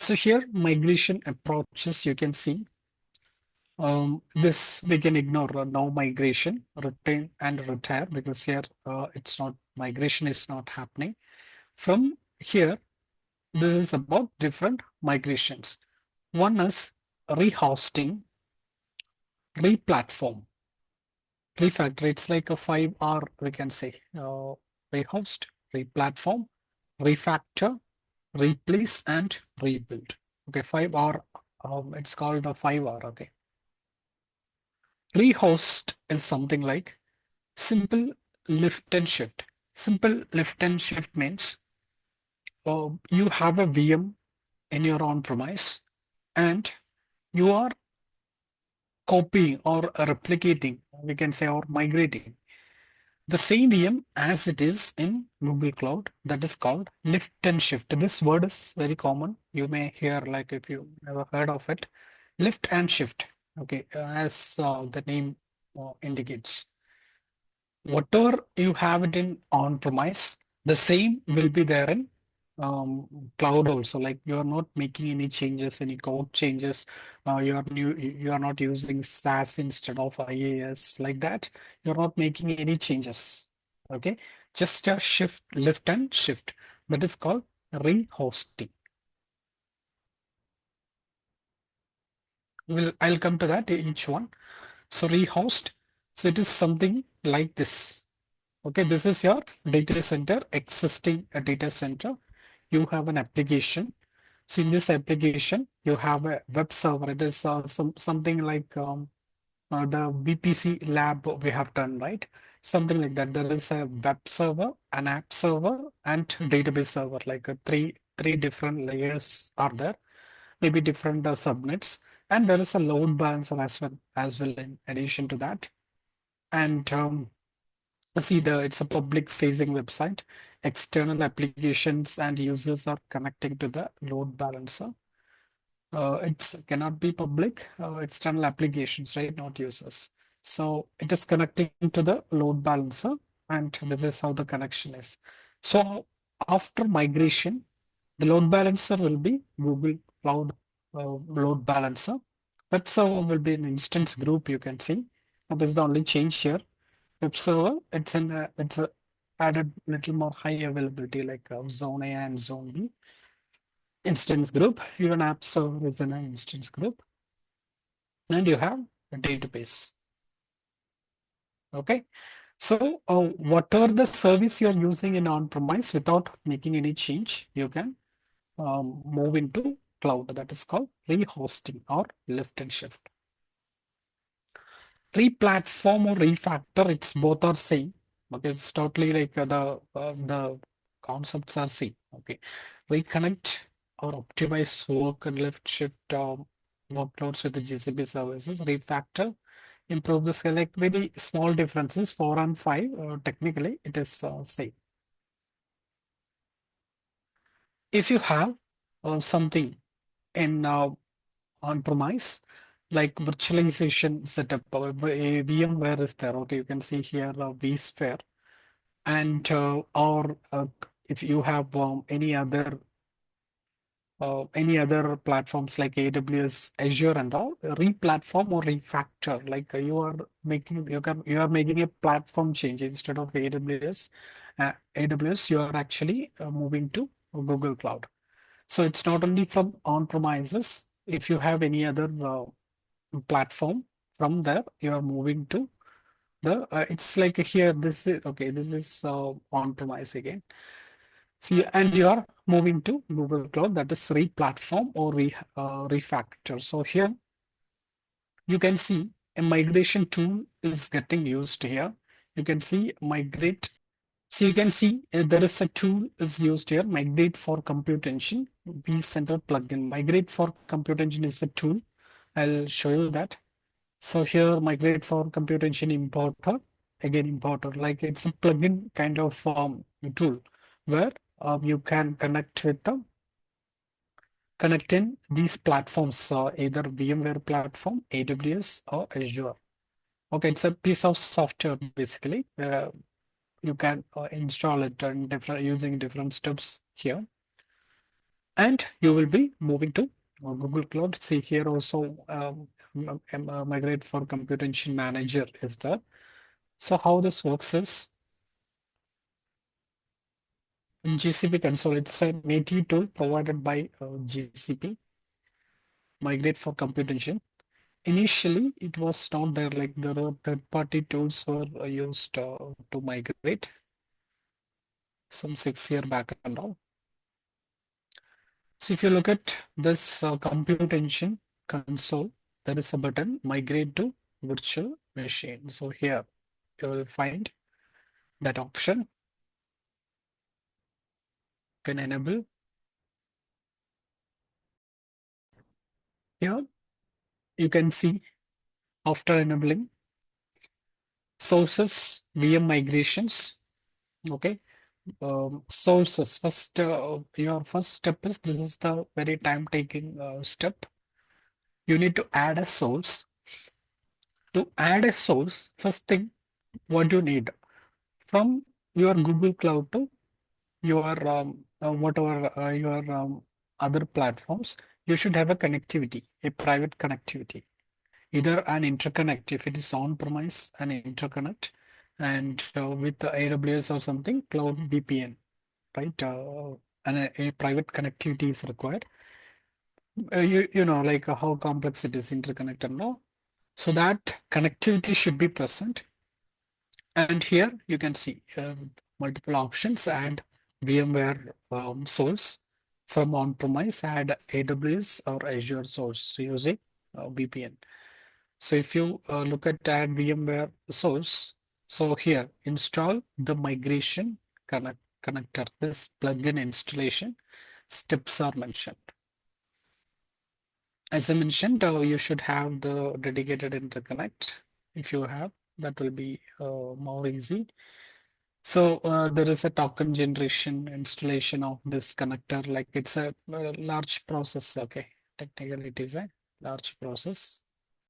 So here migration approaches, you can see this we can ignore now migration, retain and retire because here it's not migration is not happening. From here, this is about different migrations. One is rehosting, replatform, refactor. It's like a 5R, we can say. Rehost, replatform, refactor, replace, and rebuild. Okay, 5R, it's called a 5R. Okay. Rehost is something like simple lift and shift. Simple lift and shift means you have a VM in your on-premise and you are copying or replicating, we can say, or migrating the same VM as it is in Google Cloud. That is called lift and shift. This word is very common. You may hear, like, if you never heard of it, lift and shift. Okay, as the name indicates. Whatever you have it in on-premise, the same will be there in cloud also. Like you are not making any changes, any code changes. You are not using SaaS instead of IaaS like that. You're not making any changes. Okay, just a shift, lift and shift. That is called rehosting. I'll come to that each one. So rehost. So it is something like this. Okay, this is your data center, existing a data center. You have an application. So in this application, you have a web server. It is something like the VPC lab we have done, right? Something like that. There is a web server, an app server, and database server. Like three different layers are there, maybe different subnets, and there is a load balancer as well in addition to that. And see, it's a public facing website. External applications and users are connecting to the load balancer. It cannot be public, external applications, right? Not users. So it is connecting to the load balancer, and this is how the connection is. So after migration, the load balancer will be Google Cloud load balancer. Web server will be an instance group, you can see. That is the only change here. Web server, it's a added little more high availability like zone A and zone B. Instance group, even app server is in an instance group, and you have a database. Okay, so whatever the service you're using in on-premise without making any change, you can move into cloud. That is called rehosting or lift and shift. Replatform or refactor, it's both are same. Okay, it's totally like the concepts are same. Okay, reconnect or optimize work and lift shift workloads with the GCP services. Refactor, improve the scale. Like very small differences, 4 and 5. Technically, it is same. If you have something in on-premise, like virtualization setup, VMware is there. Okay, you can see here vSphere, and or if you have any other platforms like AWS, Azure, and all, replatform or refactor. Like you are making a platform change instead of AWS. AWS, you are actually moving to Google Cloud. So it's not only from on-premises. If you have any other platform, from there you are moving to the it's like here, this is okay, this is on-premise again. So and you are moving to Google Cloud, that is re-platform or refactor. So here you can see a migration tool is getting used here. You can see migrate. So you can see there is a tool is used here, Migrate for Compute Engine, vCenter plugin. Migrate for Compute Engine is a tool. I'll show you that. So here, Migrate for Compute Engine importer, again importer, like it's a plugin kind of tool where you can connect in these platforms, either VMware platform, AWS, or Azure. Okay, it's a piece of software basically. You can install it in different using different steps here. and you will be moving to Google Cloud. See here also, Migrate for Computer Engine Manager is there. So how this works is in GCP console, it's a native tool provided by GCP, Migrate for Computer Engine. Initially, it was not there, like there were third-party tools were used to migrate some 6 year back and all. So if you look at this compute engine console, there is a button migrate to virtual machine. So here you will find that option. You can enable here. You can see after enabling sources, VM migrations. Okay, sources. First, your first step is this is the very time-taking step. You need to add a source. To add a source, first thing, what you need from your Google Cloud to your whatever your other platforms, you should have a connectivity, a private connectivity, either an interconnect if it is on-premise, an interconnect, and with the AWS or something, cloud VPN, right? And a private connectivity is required. You know like how complex it is interconnected, no? So that connectivity should be present. And here you can see multiple options and VMware source from on-premise, add AWS or Azure source using VPN. So if you look at add VMware source, so here install the migration connector. This plugin installation steps are mentioned. As I mentioned, you should have the dedicated interconnect. If you have, that will be more easy. So there is a token generation installation of this connector, like it's a large process. Okay, technically it is a large process.